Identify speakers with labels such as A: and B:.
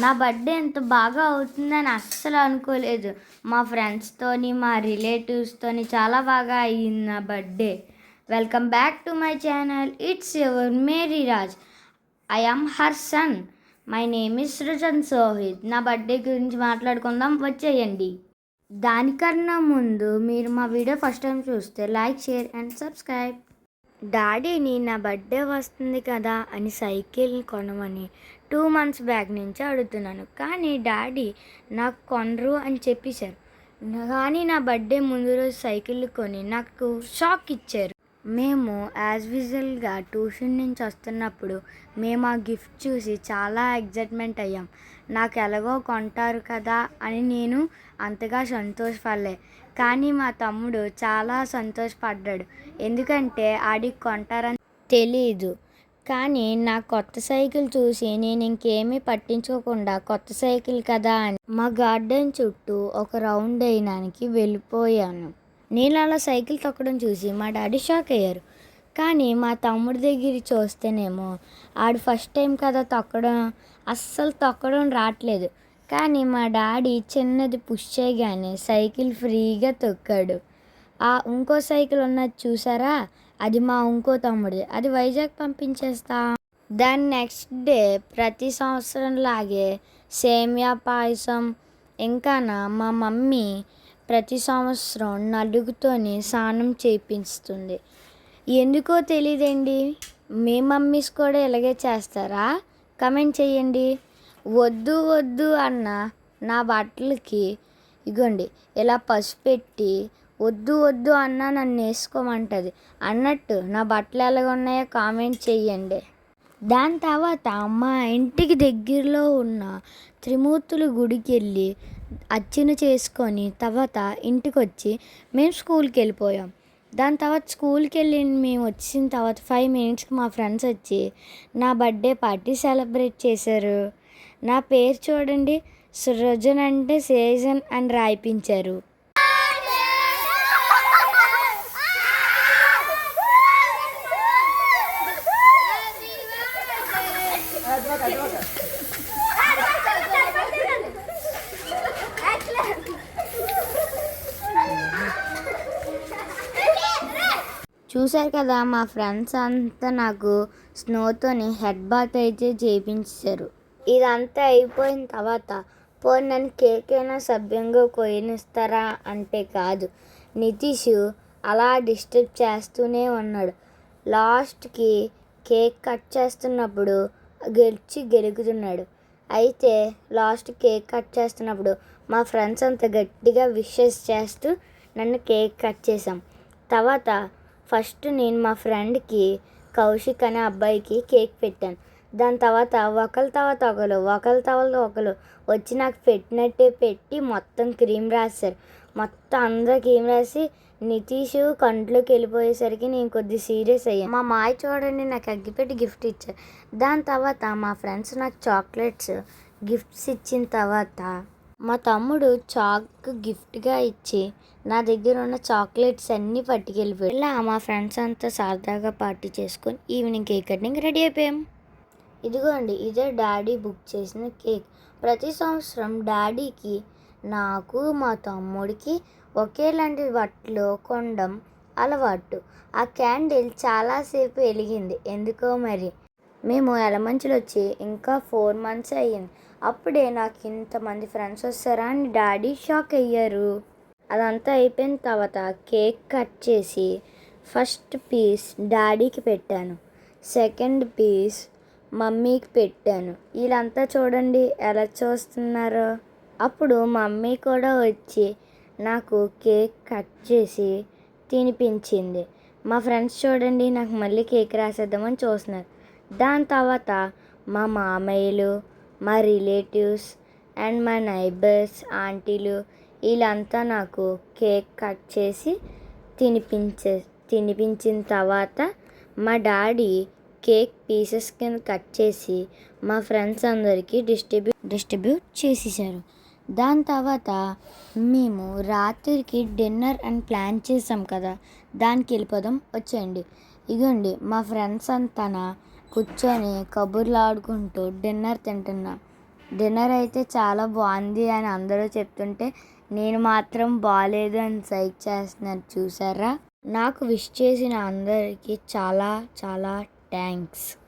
A: నా బర్త్డే ఎంత బాగా అవుతుందని అస్సలు అనుకోలేదు. మా ఫ్రెండ్స్‌తోని, మా రిలేటివ్స్‌తోని చాలా బాగా అయింది నా birthday. Welcome back to my channel. It's your Mary Raj. I am her son. My name is Srujan Sohith. నా బర్త్డే గురించి మాట్లాడుకుందాం, వచ్చేయండి. దానికన్నా ముందు మీరు మా వీడియో ఫస్ట్ టైం చూస్తే లైక్, షేర్ అండ్ సబ్స్క్రైబ్. డాడీని నా బర్త్డే వస్తుంది కదా అని సైకిల్ కొనమని 2 మంత్స్ బ్యాక్ నుంచి అడుగుతున్నాను. కానీ డాడీ నాకు కొనరు అని చెప్పేశారు. కానీ నా బర్త్డే ముందు రోజు సైకిల్ కొని నాకు షాక్ ఇచ్చారు. మేము యాజ్ యూజువల్గా ట్యూషన్ నుంచి వస్తున్నప్పుడు మేము ఆ గిఫ్ట్ చూసి చాలా ఎగ్జైట్మెంట్ అయ్యాం. నాకు ఎలాగో కొంటారు కదా అని నేను అంతగా సంతోషపడలే. కానీ మా తమ్ముడు చాలా సంతోషపడ్డాడు. ఎందుకంటే ఆడికి కొంటారని తెలీదు. కానీ నా కొత్త సైకిల్ చూసి నేను ఇంకేమీ పట్టించుకోకుండా కొత్త సైకిల్ కదా అని మా గార్డెన్ చుట్టూ ఒక రౌండ్ వేయడానికి వెళ్ళిపోయాను. నేను అలా సైకిల్ తొక్కడం చూసి మా డాడీ షాక్ అయ్యారు. కానీ మా తమ్ముడి దగ్గర చూస్తేనేమో ఆడు ఫస్ట్ టైం కదా తొక్కడం, అస్సలు తొక్కడం రావట్లేదు. కానీ మా డాడీ చిన్నది పుష్ చేయగానే సైకిల్ ఫ్రీగా తొక్కాడు. ఇంకో సైకిల్ ఉన్నది చూసారా, అది మా ఇంకో తమ్ముడిది. అది వైజాగ్ పంపించేస్తా. దాని నెక్స్ట్ డే ప్రతి సంవత్సరంలాగే సేమియా పాయసం, ఇంకా మా మమ్మీ ప్రతి సంవత్సరం నలుగుతోని స్నానం చేయిస్తుంది. ఎందుకో తెలియదండి. మీ మమ్మీస్ కూడా ఇలాగే చేస్తారా? కమెంట్ చేయండి. వద్దు వద్దు అన్న నా బట్టలకి ఇగోండి ఇలా పసుపు పెట్టి వద్దు వద్దు అన్న నన్ను వేసుకోమంటుంది. అన్నట్టు నా బట్టలు ఎలాగ ఉన్నాయో కామెంట్ చేయండి. దాని తర్వాత మా ఇంటికి దగ్గరలో ఉన్న త్రిమూర్తుల గుడికి వెళ్ళి అర్చన చేసుకొని తర్వాత ఇంటికి వచ్చి మేము స్కూల్కి వెళ్ళిపోయాం. దాని తర్వాత స్కూల్కి వెళ్ళి మేము వచ్చిన తర్వాత 5 మినిట్స్కి మా ఫ్రెండ్స్ వచ్చి నా బర్త్డే పార్టీ సెలబ్రేట్ చేశారు. నా పేరు చూడండి, సృజన్ అంటే సేజన్ అని రాయిపించారు. చూశారు కదా, మా ఫ్రెండ్స్ అంతా నాకు స్నోతోని హెడ్ బాత్ అయితే చేయించారు. ఇదంతా అయిపోయిన తర్వాత నన్ను కేక్ అయినా సభ్యంగా కోయనిస్తారా అంటే కాదు, నితీష్ అలా డిస్టర్బ్ చేస్తూనే ఉన్నాడు. లాస్ట్కి కేక్ కట్ చేస్తున్నప్పుడు గెలుకుతున్నాడు. అయితే లాస్ట్ కేక్ కట్ చేస్తున్నప్పుడు మా ఫ్రెండ్స్ అంత గట్టిగా విషెస్ చేస్తూ నన్ను కేక్ కట్ చేసాం. తర్వాత ఫస్ట్ నేను మా ఫ్రెండ్కి కౌశిక్ అనే అబ్బాయికి కేక్ పెట్టాను. దాని తర్వాత ఒకరి తర్వాత ఒకరు వచ్చి నాకు పెట్టినట్టే పెట్టి మొత్తం క్రీమ్ రాశారు. మొత్తం అందరూ క్రీమ్ రాసి నితీష్ కంట్లోకి వెళ్ళిపోయేసరికి నేను కొద్దిగా సీరియస్ అయ్యాను. మా మాయ చూడండి నాకు అగ్గిపెట్టి గిఫ్ట్ ఇచ్చారు. దాని తర్వాత మా ఫ్రెండ్స్ నాకు చాక్లెట్స్ గిఫ్ట్స్ ఇచ్చిన తర్వాత మా తమ్ముడు చాక్ గిఫ్ట్గా ఇచ్చి నా దగ్గర ఉన్న చాక్లెట్స్ అన్నీ పట్టుకెళ్ళిపోయాడు. ఇలా మా ఫ్రెండ్స్ అంతా సరదాగా పార్టీ చేసుకొని ఈవినింగ్ కేక్ కటింగ్ రెడీ అయిపోయాం. ఇదిగోండి, ఇదే డాడీ బుక్ చేసిన కేక్. ప్రతి సంవత్సరం డాడీకి, నాకు, మా తమ్ముడికి ఒకేలాంటి బట్టలు కొనడం అలవాటు. ఆ క్యాండిల్ చాలాసేపు వెలిగింది. ఎందుకో మరి మేము ఎలమంచులు వచ్చి ఇంకా 4 మంత్స్ అయ్యింది. అప్పుడే నాకు ఇంతమంది ఫ్రెండ్స్ వస్తారా అని డాడీ షాక్ అయ్యారు. అదంతా అయిపోయిన తర్వాత కేక్ కట్ చేసి ఫస్ట్ పీస్ డాడీకి పెట్టాను, సెకండ్ పీస్ మమ్మీకి పెట్టాను. వీళ్ళంతా చూడండి ఎలా చూస్తున్నారో. అప్పుడు మమ్మీ కూడా వచ్చి నాకు కేక్ కట్ చేసి తినిపించింది. మా ఫ్రెండ్స్ చూడండి నాకు మళ్ళీ కేక్ రాసేద్దామని చూస్తున్నారు. దాని తర్వాత మా మామయ్యలు, మా రిలేటివ్స్ అండ్ మా నైబర్స్, ఆంటీలు వీళ్ళంతా నాకు కేక్ కట్ చేసి తినిపించిన తర్వాత మా డాడీ కేక్ పీసెస్ కింద కట్ చేసి మా ఫ్రెండ్స్ అందరికీ డిస్ట్రిబ్యూట్ చేసేసారు. దాని తర్వాత మేము రాత్రికి డిన్నర్ అని ప్లాన్ చేసాం కదా, దానికి వెళ్ళిపోదాం, వచ్చేయండి. ఇగోండి మా ఫ్రెండ్స్ అంతా కూర్చొని కబుర్లు ఆడుకుంటూ డిన్నర్ తింటున్నాం. డిన్నర్ అయితే చాలా బాగుంది అని అందరూ చెప్తుంటే నేను మాత్రం బాగాలేదు అని సైక్ చేస్తున్నాను చూసారా. నాకు విష్ చేసిన అందరికీ చాలా చాలా థ్యాంక్స్.